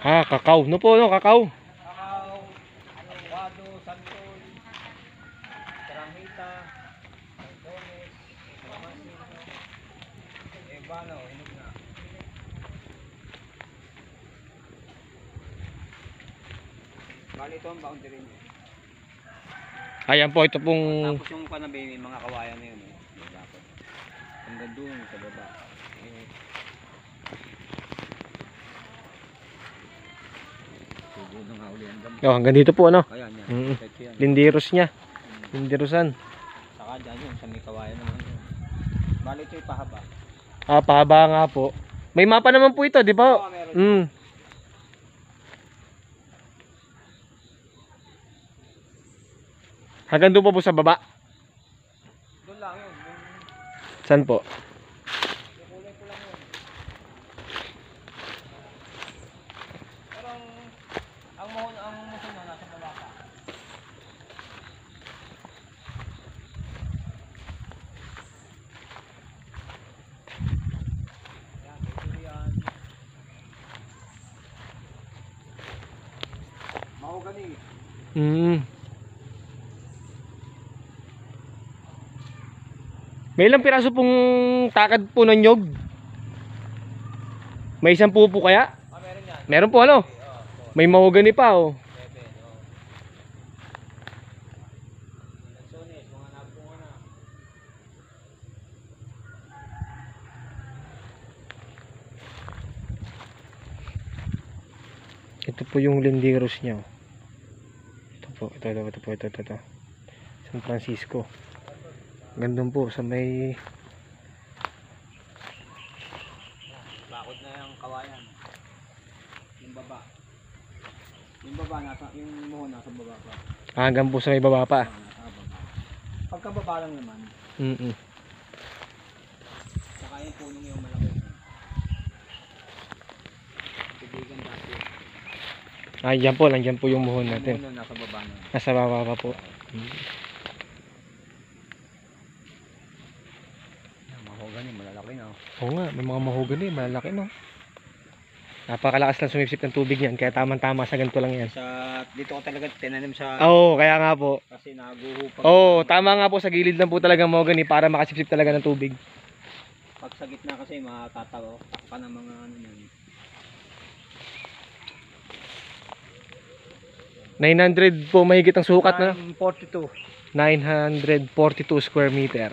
Ah, kakao. No po, no, kakao. Kakao, avocado, santol, karamita, alcones, kalamansi, bano, hinog na. Bali ito ang boundary niya. Ayan po, ito pong... Tapos yung panabi, may mga kawayan na yun. Dapat. Hanggang doon sa baba. Subo na nga uli hanggang. Oh, hanggang dito po, ano? Ayan yan. Yan. Lindiros niya. Lindirosan. Saka dyan yun, sa may kawayan naman yun. Bali ito yung pahaba. Ah, pahaba nga po. May mapa naman po ito, di ba? Oo, meron. Hanggang doon po sa baba. Doon lang yun. Saan po? Yung kulay ko lang yun. Pero ang muso na nasa baba pa. Yan, ito yan. Mahogany. May ilang piraso pong takad po ng nyog? May 10 po kaya? Ah, meron yan. Meron po, ano? Okay, May mahogany pa, oh. 7, oh. Lansones, mga nabunga na. Ito po yung lindiros niya, oh. Ito po, ito. San Francisco. Gandun po sa may... Bakod na yung kawayan. Yung baba. Yung baba nasa, yung muho nasa baba pa. Hanggang po sa may baba pa. Nasa baba. Pagkababa lang naman. Saka yung punong yung malaki. Tubigan dati. Ah, yan po, nandiyan po yung muhon natin. Yung muho nasa baba na. Nasa baba pa po. Mahogany, malalaki na. Oo nga, may mga mahogany, malalaki, no? Napakalakas lang sumipsip ng tubig yan, kaya tamang-tama sa ganito lang yan. Dito ko talaga tinanim sa... Oo, kaya nga po. Kasi naguhupag. Oo, tama nga po, sa gilid lang po talaga mahogany para makasipsip talaga ng tubig. Pag sa gitna kasi makakataw, takpan ng mga ano yan. 900 po mahigit ang sukat na. 42. 942 square meter.